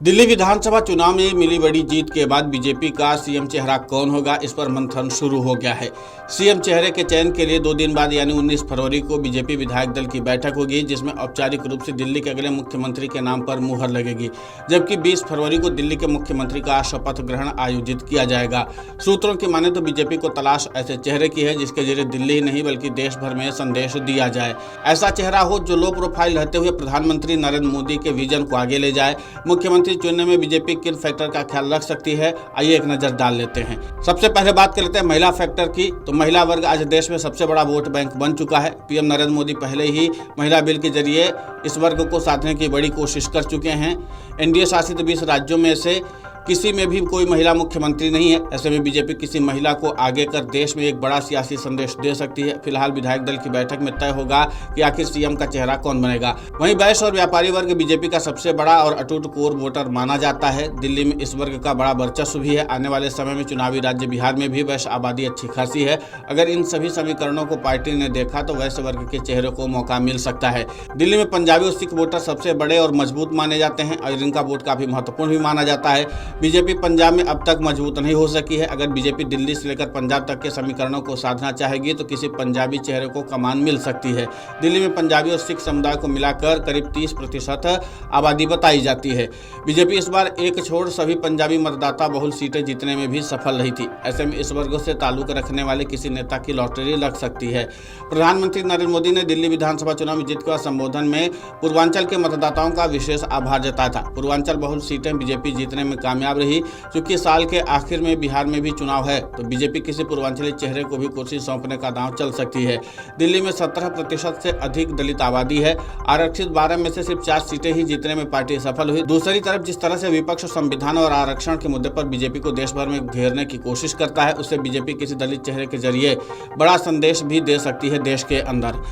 दिल्ली विधानसभा चुनाव में मिली बड़ी जीत के बाद बीजेपी का सीएम चेहरा कौन होगा, इस पर मंथन शुरू हो गया है। सीएम चेहरे के चयन के लिए 2 दिन बाद यानी 19 फरवरी को बीजेपी विधायक दल की बैठक होगी, जिसमें औपचारिक रूप से दिल्ली के अगले मुख्यमंत्री के नाम पर मुहर लगेगी। जबकि 20 फरवरी को दिल्ली के मुख्यमंत्री का शपथ ग्रहण आयोजित किया जाएगा। सूत्रों की माने तो बीजेपी को तलाश ऐसे चेहरे की है जिसके जरिए दिल्ली ही नहीं बल्कि देश भर में संदेश दिया जाए। ऐसा चेहरा हो जो लो प्रोफाइल रहते हुए प्रधानमंत्री नरेंद्र मोदी के विजन को आगे ले जाए। मुख्यमंत्री चुनने में बीजेपी किन फैक्टर का ख्याल रख सकती है, आइए एक नजर डाल लेते हैं। सबसे पहले बात कर लेते हैं महिला फैक्टर की। तो महिला वर्ग आज देश में सबसे बड़ा वोट बैंक बन चुका है। पीएम नरेंद्र मोदी पहले ही महिला बिल के जरिए इस वर्ग को साधने की बड़ी कोशिश कर चुके हैं। एनडीए शासित 20 राज्यों में से किसी में भी कोई महिला मुख्यमंत्री नहीं है। ऐसे में बीजेपी किसी महिला को आगे कर देश में एक बड़ा सियासी संदेश दे सकती है। फिलहाल विधायक दल की बैठक में तय होगा कि आखिर सीएम का चेहरा कौन बनेगा। वहीं वैश्य और व्यापारी वर्ग बीजेपी का सबसे बड़ा और अटूट कोर वोटर माना जाता है। दिल्ली में इस वर्ग का बड़ा वर्चस्व भी है। आने वाले समय में चुनावी राज्य बिहार में भी वैश्य आबादी अच्छी खासी है। अगर इन सभी समीकरणों को पार्टी ने देखा तो वैश्य वर्ग के चेहरे को मौका मिल सकता है। दिल्ली में पंजाबी और सिख वोटर सबसे बड़े और मजबूत माने जाते हैं और इनका वोट काफी महत्वपूर्ण भी माना जाता है। बीजेपी पंजाब में अब तक मजबूत नहीं हो सकी है। अगर बीजेपी दिल्ली से लेकर पंजाब तक के समीकरणों को साधना चाहेगी तो किसी पंजाबी चेहरे को कमान मिल सकती है। दिल्ली में पंजाबी और सिख समुदाय को मिलाकर करीब 30% आबादी बताई जाती है। बीजेपी इस बार एक छोड़ सभी पंजाबी मतदाता बहुल सीटें जीतने में भी सफल रही थी। ऐसे में इस वर्ग से ताल्लुक रखने वाले किसी नेता की लॉटरी लग सकती है। प्रधानमंत्री नरेंद्र मोदी ने दिल्ली विधानसभा चुनाव में जीत का संबोधन में पूर्वांचल के मतदाताओं का विशेष आभार जताया था। पूर्वांचल बहुल सीटें बीजेपी जीतने में कामयाब रही। चूंकि साल के आखिर में बिहार में भी चुनाव है तो बीजेपी किसी पूर्वांचली चेहरे को भी कुर्सी सौंपने का दांव चल सकती है। दिल्ली में 17% से अधिक दलित आबादी है। आरक्षित 12 में से सिर्फ 4 सीटें ही जीतने में पार्टी सफल हुई। दूसरी तरफ जिस तरह से विपक्ष संविधान और आरक्षण के मुद्दे पर बीजेपी को देश भर में घेरने की कोशिश करता है, उससे बीजेपी किसी दलित चेहरे के जरिए बड़ा संदेश भी दे सकती है देश के अंदर।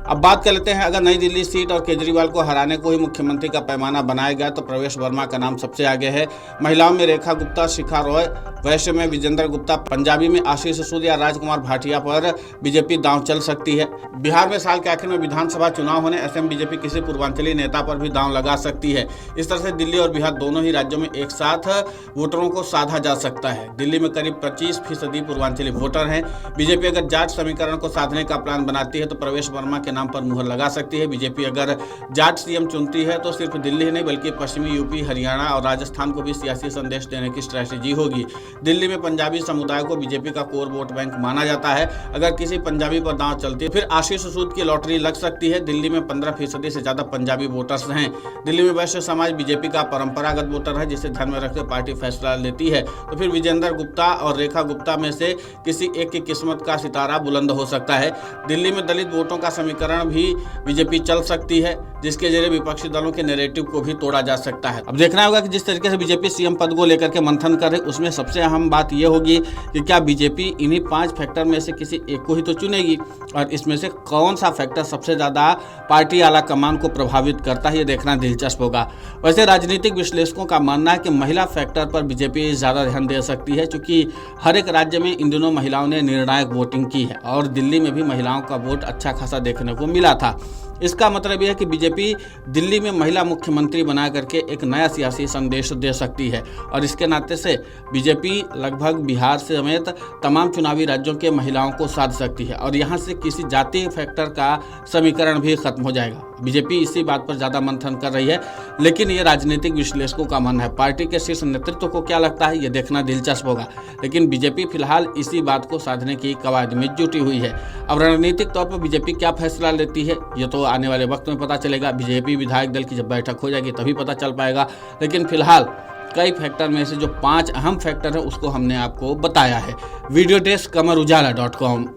अब बात कर लेते हैं, अगर नई दिल्ली सीट और केजरीवाल को हराने को ही मुख्यमंत्री का पैमाना बनाया गया तो प्रवेश वर्मा का नाम सबसे आगे है। महिलाओं में रेखा गुप्ता, शिखा रॉय, वैश्य में विजेंद्र गुप्ता, पंजाबी में आशीष सूद या राजकुमार भाटिया पर बीजेपी दांव चल सकती है। बिहार में साल के आखिर में विधानसभा चुनाव होने ऐसे में बीजेपी किसी पूर्वांचली नेता पर भी दांव लगा सकती है। इस तरह से दिल्ली और बिहार दोनों ही राज्यों में एक साथ वोटरों को साधा जा सकता है। दिल्ली में करीब 25% पूर्वांचली वोटर हैं। बीजेपी अगर जाट समीकरण को साधने का प्लान बनाती है तो प्रवेश वर्मा के नाम पर मुहर लगा सकती है। बीजेपी अगर जाट सीएम चुनती है तो सिर्फ दिल्ली ही नहीं बल्कि पश्चिमी यूपी, हरियाणा और राजस्थान को भी सियासी संदेश देने की स्ट्रैटेजी होगी। दिल्ली में पंजाबी समुदाय को बीजेपी का कोर वोट बैंक माना जाता है। अगर किसी पंजाबी पर दांव चलती है फिर आशीष सूद की लॉटरी लग सकती है। दिल्ली में 15% से ज्यादा पंजाबी वोटर्स हैं। दिल्ली में वैश्य समाज बीजेपी का परंपरागत वोटर है, जिसे ध्यान में रखकर पार्टी फैसला लेती है। तो फिर विजेंद्र गुप्ता और रेखा गुप्ता में से किसी एक की किस्मत का सितारा बुलंद हो सकता है। दिल्ली में दलित वोटों का समीकरण भी बीजेपी चल सकती है, जिसके जरिए विपक्षी दलों के नैरेटिव को भी तोड़ा जा सकता है। अब देखना होगा कि जिस तरीके से बीजेपी सीएम पद को लेकर के मंथन करे, उसमें सबसे अहम बात यह होगी कि क्या बीजेपी इन्हीं 5 फैक्टर में से किसी एक को ही तो चुनेगी और इसमें से कौन सा फैक्टर सबसे ज्यादा पार्टी आला कमान को प्रभावित करता है, ये देखना दिलचस्प होगा। वैसे राजनीतिक विश्लेषकों का मानना है कि महिला फैक्टर पर बीजेपी ज्यादा ध्यान दे सकती है, क्योंकि हर एक राज्य में इन दिनों महिलाओं ने निर्णायक वोटिंग की है और दिल्ली में भी महिलाओं का वोट अच्छा खासा देखने को मिला था। इसका मतलब यह है कि बीजेपी दिल्ली में महिला मुख्यमंत्री बना करके एक नया सियासी संदेश दे सकती है और इसके नाते से बीजेपी लगभग बिहार से समेत तमाम चुनावी राज्यों के महिलाओं को साध सकती है और यहाँ से किसी जातीय फैक्टर का समीकरण भी खत्म हो जाएगा। बीजेपी इसी बात पर ज्यादा मंथन कर रही है, लेकिन ये राजनीतिक विश्लेषकों का मानना है। पार्टी के शीर्ष नेतृत्व को क्या लगता है, ये देखना दिलचस्प होगा। लेकिन बीजेपी फिलहाल इसी बात को साधने की कवायद में जुटी हुई है। अब रणनीतिक तौर पर बीजेपी क्या फैसला लेती है, ये तो आने वाले वक्त में पता चलेगा। बीजेपी विधायक दल की जब बैठक हो जाएगी तभी पता चल पाएगा। लेकिन फिलहाल कई फैक्टर में से जो 5 अहम फैक्टर है उसको हमने आपको बताया है। Video desk अमरउजाला.com।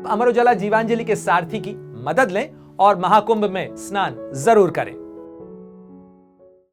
अमर उजाला जीवांजलि के सारथी की मदद लें और महाकुंभ में स्नान जरूर करें।